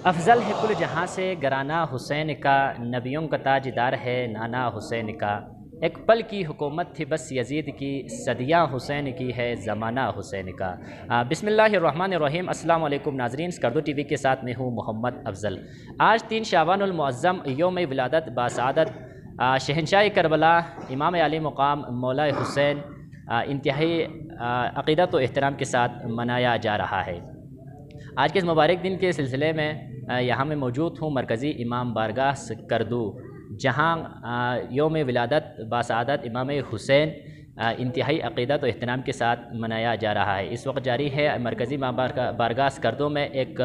افضل ہے کل جہاں سے گرانا حسین کا، نبیوں کا تاجدار ہے نانا حسین کا، ایک پل کی حکومت تھی بس یزید کی، صدیاں حسین کی ہے زمانہ حسین کا۔ بسم اللہ الرحمن الرحیم۔ السلام علیکم ناظرین، اسکردو ٹی وی کے ساتھ میں ہوں محمد افضل۔ آج 3 شعبان المعظم یوم ولادت باسعادت شہنشاہ کربلا امام علی مقام مولا حسین انتہائی عقیدت و احترام کے ساتھ منایا جا رہا ہے۔ آج کے اس مبارک دن کے سلسلے میں یہاں میں موجود ہوں مرکزی امام بارگاہ اسکردو، جہاں یوم ولادت باسعادت امام حسین انتہائی عقیدت و اہتمام کے ساتھ منایا جا رہا ہے۔ اس وقت جاری ہے مرکزی امام بارگاہ اسکردو میں ایک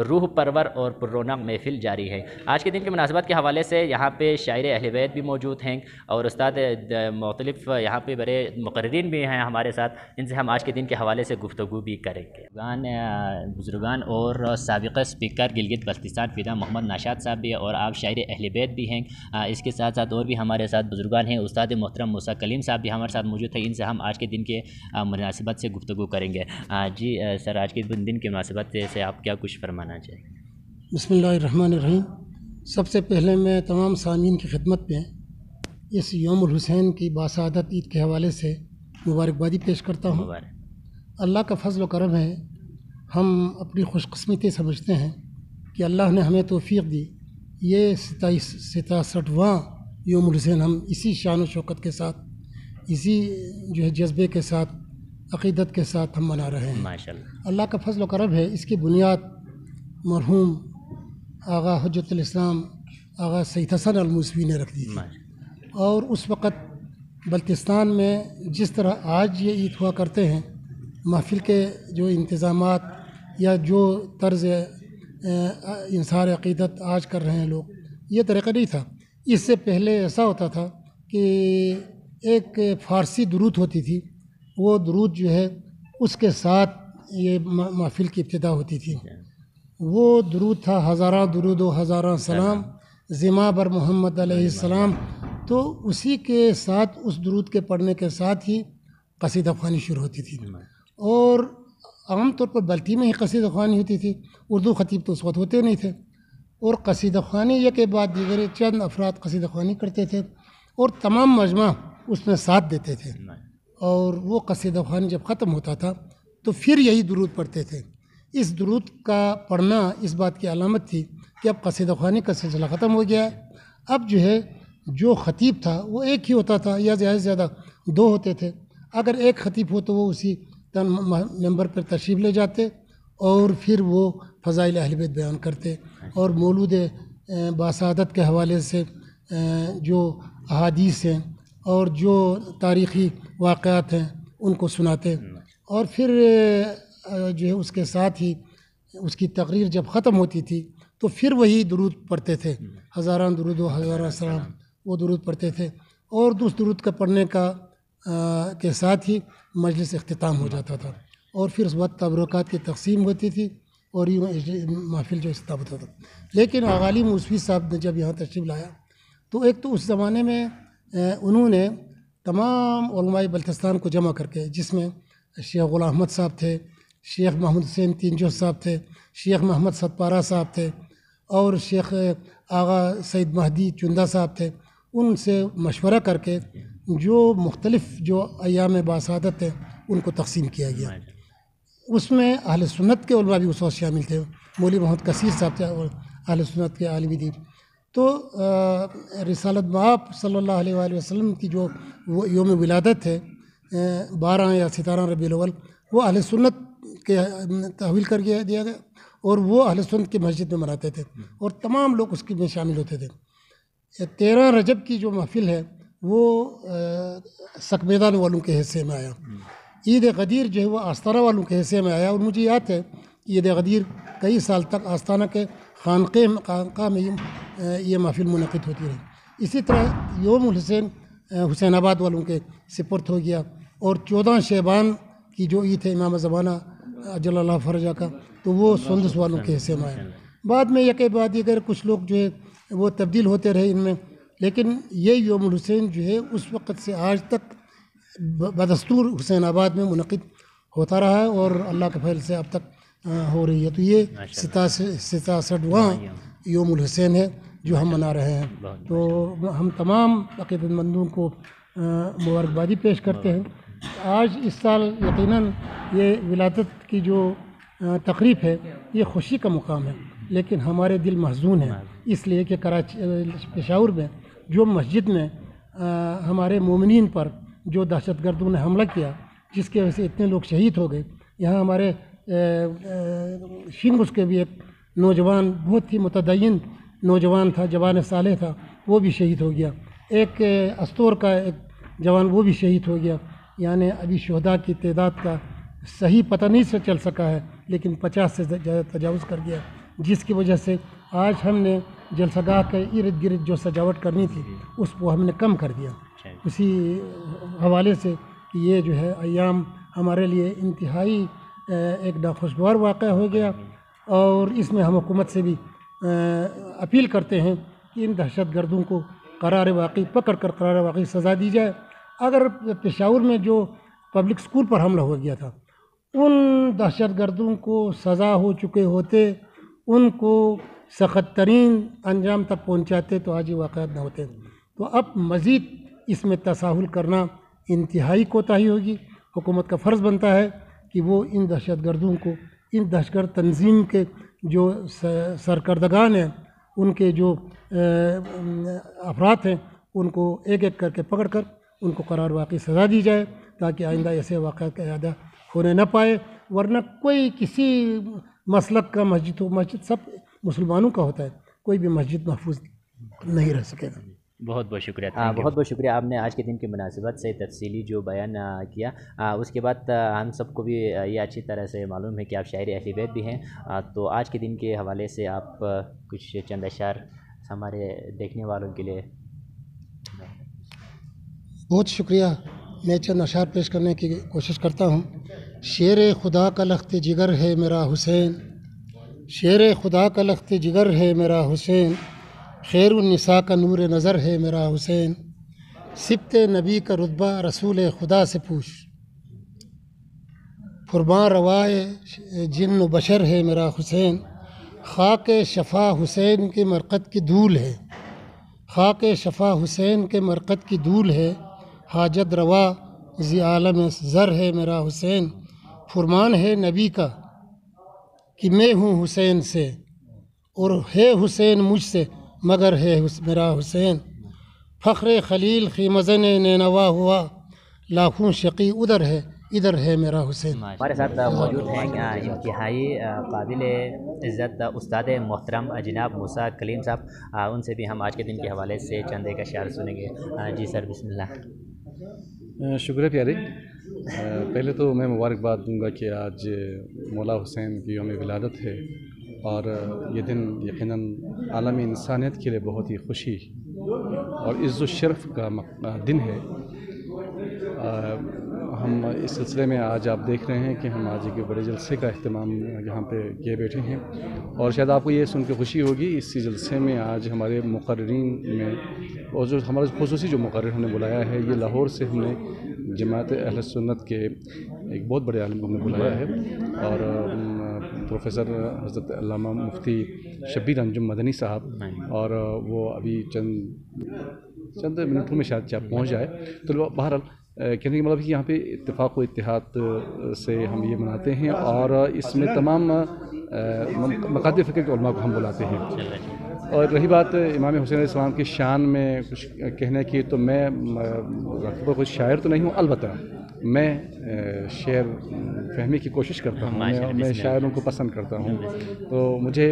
روح پرور اور پر رونق محفل جاری ہے۔ آج کے دن کی مناسبت کے حوالے سے یہاں پہ شاعر اہل بیت بھی موجود ہیں اور استاد مختلف یہاں پہ بڑے مقررین بھی ہیں ہمارے ساتھ، جن سے ہم آج کے دن کے حوالے سے گفتگو بھی کریں گے۔ بزرگان اور سابق اسپیکر گلگت بلتستان فدا محمد ناشاد صاحب بھی اور آپ شاعر اہل بیت بھی ہیں، اس کے ساتھ ساتھ اور بھی ہمارے ساتھ بزرگان ہیں، استاد محترم موسیٰ کلیم صاحب بھی ہمارے ساتھ موجود ہیں، ان سے ہم آج کے دن کے مناسبت سے گفتگو کریں گے۔ جی سر، آج کے دن کے مناسبت سے آپ کیا کچھ فرمانا چاہیں؟ بسم اللہ الرحمن الرحیم۔ سب سے پہلے میں تمام سامعین کی خدمت میں اس یوم الحسین کی باسعادت عید کے حوالے سے مبارکبادی پیش کرتا ہوں۔ اللہ کا فضل و کرم ہے، ہم اپنی خوش قسمتی سمجھتے ہیں کہ اللہ نے ہمیں توفیق دی، یہ 67واں یوم الحسین ہم اسی شان و شوکت کے ساتھ، اسی جذبے کے ساتھ، عقیدت کے ساتھ ہم منا رہے ہیں۔ ماشاءاللہ اللہ کا فضل و کرم ہے، اس کی بنیاد مرحوم آغا حجت الاسلام آغا سید حسن الموسوی نے رکھ دی تھی، اور اس وقت بلتستان میں جس طرح آج یہ عید ہوا کرتے ہیں، محفل کے جو انتظامات یا جو طرز انصار عقیدت آج کر رہے ہیں لوگ، یہ طریقہ نہیں تھا۔ اس سے پہلے ایسا ہوتا تھا کہ ایک فارسی درود ہوتی تھی، وہ درود جو ہے اس کے ساتھ یہ محفل کی ابتدا ہوتی تھی۔ وہ درود تھا ہزاراں درود و ہزاراں سلام زما بر محمد علیہ السلام۔ تو اسی کے ساتھ اس درود کے پڑھنے کے ساتھ ہی قصیدہ خوانی شروع ہوتی تھی، اور عام طور پر بلتی میں ہی قصیدہ خوانی ہوتی تھی، اردو خطیب تو اس وقت ہوتے نہیں تھے، اور قصیدہ خوانی یہ کے بعد دیگر چند افراد قصیدہ خوانی کرتے تھے اور تمام مجمع اس میں ساتھ دیتے تھے، اور وہ قصیدہ خوانی جب ختم ہوتا تھا تو پھر یہی درود پڑھتے تھے۔ اس درود کا پڑھنا اس بات کی علامت تھی کہ اب قصیدہ خوانی کا سلسلہ ختم ہو گیا ہے، اب جو ہے جو خطیب تھا وہ ایک ہی ہوتا تھا یا زیادہ سے زیادہ 2 ہوتے تھے۔ اگر ایک خطیب ہو تو وہ اسی ممبر پر تشریف لے جاتے اور پھر وہ فضائل اہل بیت بیان کرتے، اور مولود باسعادت کے حوالے سے جو احادیث ہیں اور جو تاریخی واقعات ہیں ان کو سناتے، اور پھر جو ہے اس کے ساتھ ہی اس کی تقریر جب ختم ہوتی تھی تو پھر وہی درود پڑھتے تھے، ہزاراں درود و ہزاراں سلام، وہ درود پڑھتے تھے، اور اس درود کا پڑھنے کے ساتھ ہی مجلس اختتام ہو جاتا تھا، اور پھر اس وقت تبرکات کی تقسیم ہوتی تھی اور یہ محفل جو اختتام ہوتا تھا۔ لیکن آغا علی موسوی صاحب نے جب یہاں تشریف لایا تو ایک تو اس زمانے میں انہوں نے تمام علماء بلتستان کو جمع کر کے، جس میں شیخ غلام احمد صاحب تھے، شیخ محمد حسین تینجو صاحب تھے، شیخ محمد ستپارہ صاحب تھے، اور شیخ آغا سید مہدی چندہ صاحب تھے، ان سے مشورہ کر کے جو مختلف جو ایام باسعادت ہیں ان کو تقسیم کیا گیا۔ اس میں اہل سنت کے علماء بھی اس وقت شامل تھے، مولوی محمد کثیر صاحب تھے اور اہل سنت کے عالم دین۔ تو رسالت مآب صلی اللہ علیہ وآلہ وسلم کی جو وہ یوم ولادت ہے 12 یا 17 ربیع الاول، وہ اہل سنت کے تحویل کر دیا گیا، اور وہ اہل سنت کی مسجد میں مناتے تھے اور تمام لوگ اس میں شامل ہوتے تھے۔ 13 رجب کی جو محفل ہے وہ سک میدان والوں کے حصے میں آیا، عید غدیر جو ہے وہ آستانہ والوں کے حصے میں آیا، اور مجھے یاد ہے کہ عید غدیر کئی سال تک آستانہ کے خانقاہ میں یہ محفل منعقد ہوتی رہی۔ اسی طرح یوم الحسین حسین آباد والوں کے سپرد ہو گیا، اور 14 شعبان کی جو عید ہے امام زمانہ اجل اللہ فرجہ کا، تو وہ سندس والوں کے حصے میں آیا۔ بعد میں یک بعد دیگر کچھ لوگ جو ہے وہ تبدیل ہوتے رہے ان میں، لیکن یہ یوم الحسین جو ہے اس وقت سے آج تک بدستور حسین آباد میں منعقد ہوتا رہا ہے، اور اللہ کے فضل سے اب تک ہو رہی ہے۔ تو یہ 67واں یوم الحسین ہے جو ہم منا رہے ہیں۔ تو ہم تمام عقیدت مندوں کو مبارکبادی پیش کرتے ہیں۔ آج اس سال یقیناً یہ ولادت کی جو تقریب ہے یہ خوشی کا مقام ہے، لیکن ہمارے دل محزون ہیں، اس لیے کہ پشاور میں جو مسجد میں ہمارے مومنین پر جو دہشت گردوں نے حملہ کیا، جس کی وجہ سے اتنے لوگ شہید ہو گئے، یہاں ہمارے شینگس کے بھی ایک نوجوان بہت ہی متدین نوجوان تھا، جوان صالح تھا، وہ بھی شہید ہو گیا۔ ایک استور کا ایک جوان وہ بھی شہید ہو گیا۔ یعنی ابھی شہداء کی تعداد کا صحیح پتہ نہیں سے چل سکا ہے، لیکن 50 سے زیادہ تجاوز کر گیا، جس کی وجہ سے آج ہم نے جلسہ گاہ کے ارد گرد جو سجاوٹ کرنی تھی اس کو ہم نے کم کر دیا، اسی حوالے سے کہ یہ جو ہے ایام ہمارے لیے انتہائی ایک ناخوشگوار واقعہ ہو گیا، اور اس میں ہم حکومت سے بھی اپیل کرتے ہیں کہ ان دہشت گردوں کو قرار واقعی پکڑ کر قرار واقعی سزا دی جائے۔ اگر پشاور میں جو پبلک اسکول پر حملہ ہو گیا تھا، ان دہشت گردوں کو سزا ہو چکے ہوتے، ان کو سخت ترین انجام تک پہنچاتے تو آج یہ واقعات نہ ہوتے۔ تو اب مزید اس میں تساہل کرنا انتہائی کوتاہی ہوگی۔ حکومت کا فرض بنتا ہے کہ وہ ان دہشت گردوں کو، ان دہشت گرد تنظیم کے جو سرکردگان ہیں، ان کے جو افراد ہیں، ان کو ایک ایک کر کے پکڑ کر ان کو قرار واقعی سزا دی جائے، تاکہ آئندہ ایسے واقعات کا اعادہ ہونے نہ پائے۔ ورنہ کوئی کسی مسلک کا مسجد ہو، مسجد سب مسلمانوں کا ہوتا ہے، کوئی بھی مسجد محفوظ نہیں رہ سکے گا۔ بہت بہت شکریہ، بہت بہت شکریہ۔ آپ نے آج کے دن کی مناسبت سے تفصیلی جو بیان کیا، اس کے بعد ہم سب کو بھی یہ اچھی طرح سے معلوم ہے کہ آپ شاعر اہل بیت بھی ہیں، تو آج کے دن کے حوالے سے آپ کچھ چند اشعار ہمارے دیکھنے والوں کے لیے۔ بہت شکریہ، میں چند اشعار پیش کرنے کی کوشش کرتا ہوں۔ شیر خدا کا لخت جگر ہے میرا حسین، شیر خدا کا لخت جگر ہے میرا حسین، خیر النساء کا نور نظر ہے میرا حسین، سبت نبی کا رتبہ رسول خدا سے پوچھ، فرمان روائے جن و بشر ہے میرا حسین، خاک شفا حسین کے مرقد کی دھول ہے، خاک شفا حسین کے مرقد کی دھول ہے، حاجت روا ذی عالم زر ہے میرا حسین، فرمان ہے نبی کا کہ میں ہوں حسین سے، اور ہے حسین مجھ سے مگر ہے میرا حسین، فخر خلیل خیمزن نینوا ہوا، لاکھوں شقی ادھر ہے میرا حسین۔ ہمارے ساتھ موجود ہیں انتہائی قابل عزت استاد محترم جناب موسیٰ کلیم صاحب، ان سے بھی ہم آج کے دن کے حوالے سے چند ایک اشعار سنیں گے۔ جی سر، بسم اللہ۔ شکریہ پیارے۔ پہلے تو میں مبارکباد دوں گا کہ آج مولا حسین کی یوم ولادت ہے، اور یہ دن یقیناً عالم انسانیت کے لیے بہت ہی خوشی اور عز و شرف کا دن ہے۔ ہم اس سلسلے میں آج آپ دیکھ رہے ہیں کہ ہم آج ایک بڑے جلسے کا اہتمام یہاں پہ کیے بیٹھے ہیں، اور شاید آپ کو یہ سن کے خوشی ہوگی اسی جلسے میں آج ہمارے مقررین میں، اور جو ہمارا خصوصی جو مقرر ہم نے بلایا ہے، یہ لاہور سے ہم نے جماعت اہل سنت کے ایک بہت بڑے عالم کو ہم نے بلایا ہے، اور پروفیسر حضرت علامہ مفتی شبیر انجم مدنی صاحب، اور وہ ابھی چند منٹوں میں شاید پہنچ جائے۔ تو بہرحال کہنے کا مطلب کہ یہاں پہ اتفاق و اتحاد سے ہم یہ مناتے ہیں، اور اس میں تمام مقاطع فکر کے علماء کو ہم بلاتے ہیں۔ اور رہی بات امام حسین علیہ السلام کی شان میں کچھ کہنے کی، تو میں کوئی شاعر تو نہیں ہوں، البتہ میں شعر فہمی کی کوشش کرتا ہوں، میں شاعروں کو پسند کرتا ہوں، تو مجھے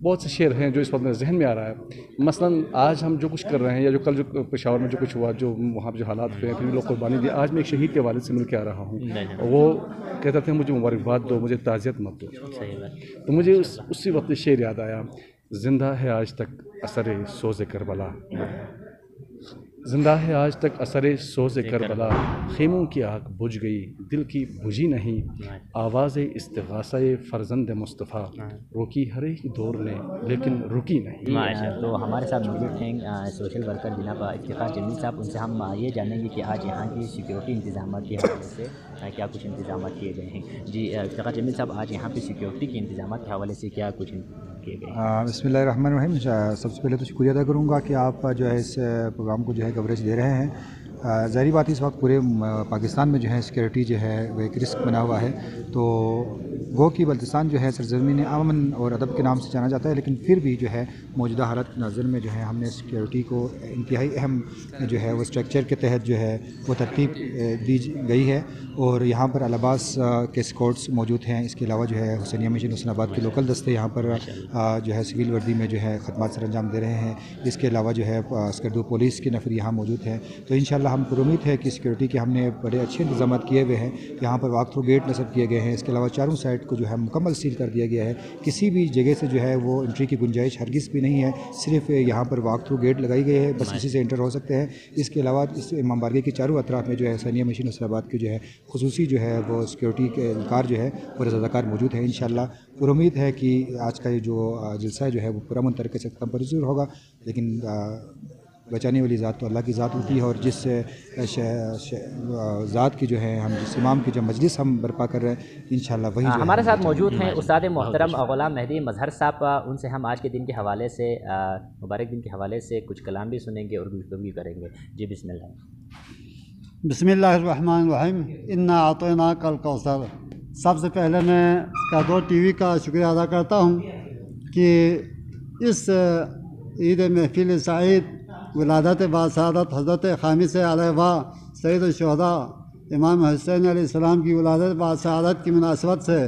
بہت سے شعر ہیں جو اس وقت میرے ذہن میں آ رہا ہے. مثلاً آج ہم جو کچھ کر رہے ہیں یا جو کل جو پشاور میں جو کچھ ہوا، جو وہاں پہ جو حالات ہوئے ہیں، پھر بھی لوگ قربانی دی. آج میں ایک شہید کے والد سے مل کے آ رہا ہوں، وہ کہتا تھے مجھے مبارکباد دو، مجھے تعزیت مت دو. تو مجھے اسی وقت شعر یاد آیا، زندہ ہے آج تک اثر سوز کربلا، زندہ ہے آج تک اثر سوز کربلا، خیموں کی آگ بجھ گئی دل کی بجھی نہیں، آواز استغاثہ فرزند مصطفیٰ روکی ہر ایک دور نے لیکن رکی نہیں. تو ہمارے ساتھ موجود ہیں سوشل ورکر جناب افتخار جمیل صاحب. ان سے ہم یہ جانیں گے کہ آج یہاں کی سیکیورٹی انتظامات کے حوالے سے کیا کچھ انتظامات کیے گئے ہیں. جی افتخار جمیل صاحب، آج یہاں پہ سیکیورٹی کے انتظامات کے حوالے سے کیا کچھ کیے گئے ہیں؟ بسم اللہ الرحمن الرحیم. سب سے پہلے تو شکریہ ادا کروں گا کہ آپ جو ہے اس پروگرام کو جو ہے کوریج دے رہے ہیں. ظاہری بات اس وقت پورے پاکستان میں جو ہے سیکورٹی جو ہے وہ ایک رسک بنا ہوا ہے. تو گو کی بلتستان جو ہے سرزمین امن اور ادب کے نام سے جانا جاتا ہے، لیکن پھر بھی جو ہے موجودہ حالت نظر میں جو ہے ہم نے سیکورٹی کو انتہائی اہم جو ہے وہ اسٹرکچر کے تحت جو ہے وہ ترتیب دی گئی ہے. اور یہاں پر العباس کے اسکواڈس موجود ہیں. اس کے علاوہ جو ہے حسینیہ مشن حسین آباد کے لوکل دستے یہاں پر جو ہے سول وردی میں جو ہے خدمات سر انجام دے رہے ہیں. اس کے علاوہ جو ہے اسکردو پولیس کے نفر یہاں موجود ہیں. تو انشاءاللہ ہم پر امید ہے کہ سیکورٹی کے ہم نے بڑے اچھے انتظامات کیے ہوئے ہیں. یہاں پر واک تھرو گیٹ نصب کیے گئے ہیں. اس کے علاوہ چاروں سائڈ کو جو ہے مکمل سیل کر دیا گیا ہے. کسی بھی جگہ سے جو ہے وہ انٹری کی گنجائش ہرگز بھی نہیں ہے. صرف یہاں پر واک تھرو گیٹ لگائی گئی ہے، بس اسی سے انٹر ہو سکتے ہیں. اس کے علاوہ اس امام بارگاہ کے چاروں اطراف میں جو ہے حسینیہ مشن حسین آباد کے جو ہے خصوصی جو ہے وہ سیکورٹی کے اہلکار جو ہے وہ رضاکار موجود ہیں. انشاءاللہ پر امید ہے کہ آج کا یہ جو جلسہ جو ہے وہ پورا من طریقے سے ختم پر ضرور ہوگا، لیکن بچانے والی ذات تو اللہ کی ذات ہوتی ہے. اور جس ذات کی جو ہے ہم جس امام کی جو مجلس ہم برپا کر رہے ہیں انشاءاللہ وہی ہمارے ساتھ موجود ہیں استاد محترم غلام مہدی مظہر صاحب. ان سے ہم آج کے دن کے حوالے سے مبارک دن کے حوالے سے کچھ کلام بھی سنیں گے اور گفتگو کریں گے. جی بسم اللہ. بسم اللہ الرحمن الرحیم. انا اعطیناک الکوثر. سب سے پہلے میں اسکردو ٹی وی کا شکریہ ادا کرتا ہوں کہ اس عید محفل سعید ولادت باسعادت حضرت خامس علیہ و سید الشہداء امام حسین علیہ السلام کی ولادت باسعادت کی مناسبت سے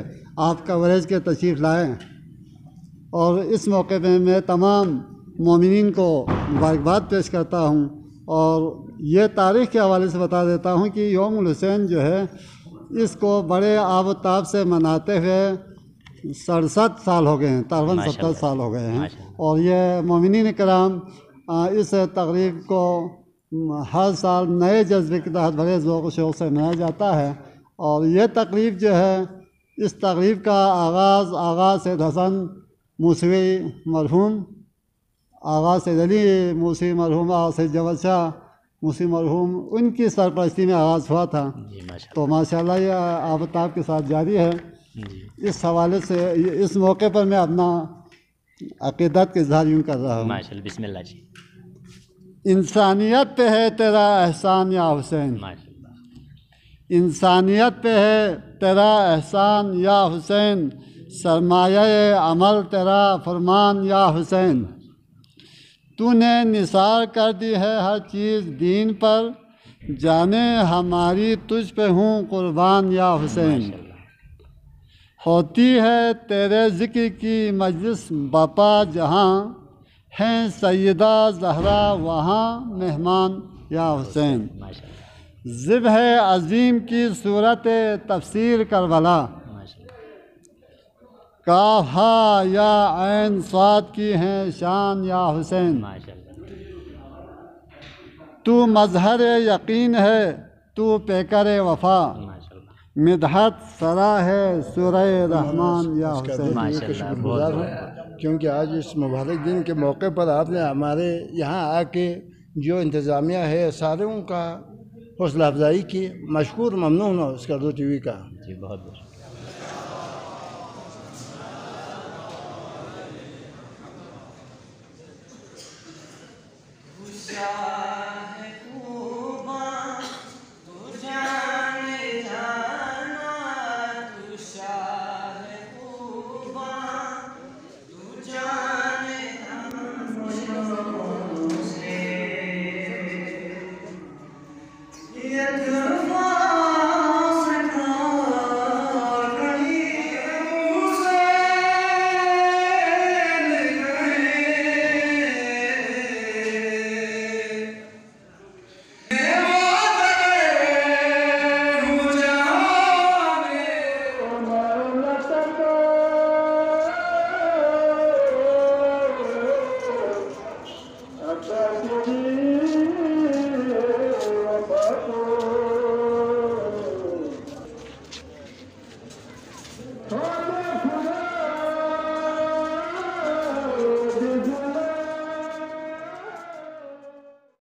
آپ کوریج کے تشریف لائیں. اور اس موقع پہ میں تمام مومنین کو مبارکباد پیش کرتا ہوں. اور یہ تاریخ کے حوالے سے بتا دیتا ہوں کہ یوم الحسین جو ہے اس کو بڑے آب و تاب سے مناتے ہوئے 67 سال ہو گئے ہیں، تقریباً 70 سال ہو گئے ہیں. اور یہ مومنین کرام اس تقریب کو ہر سال نئے جذبے کے تحت بڑے ذوق و شوق سے منایا جاتا ہے. اور یہ تقریب جو ہے اس تقریب کا آغاز سید حسن موسوی مرحوم، آغاز سید علی موسوی مرحوم، آغاز سید جواد شاہ موسوی مرحوم، ان کی سرپرستی میں آغاز ہوا تھا. تو ماشاءاللہ یہ آب و تاب کے ساتھ جاری ہے. اس حوالے سے اس موقع پر میں اپنا عقیدت کے اظہار یوں کر رہا ہوں. ماشاءاللہ. بسم اللہ جی. انسانیت پہ ہے تیرا احسان یا حسین، انسانیت پہ ہے تیرا احسان یا حسین، سرمایہ عمل تیرا فرمان یا حسین. تو نے نثار کر دی ہے ہر چیز دین پر، جانے ہماری تجھ پہ ہوں قربان یا حسین. ہوتی ہے تیرے ذکر کی مجلس بپا جہاں، ہیں سیدہ زہرا وہاں مہمان یا حسین. ذبح عظیم کی صورت تفسیر کربلا، کاف ہا یا عین صاد کی ہیں شان یا حسین. تو مظہر یقین ہے تو پیکر وفا، مدحت سرا ہے سورہ رحمان یا حسین. کیونکہ آج اس مبارک دن کے موقع پر آپ نے ہمارے یہاں آ کے جو انتظامیہ ہے ساروں کا حوصلہ افزائی کی. مشکور ممنون ہو اسکردو ٹی وی کا. جی بہت بہت شکریہ.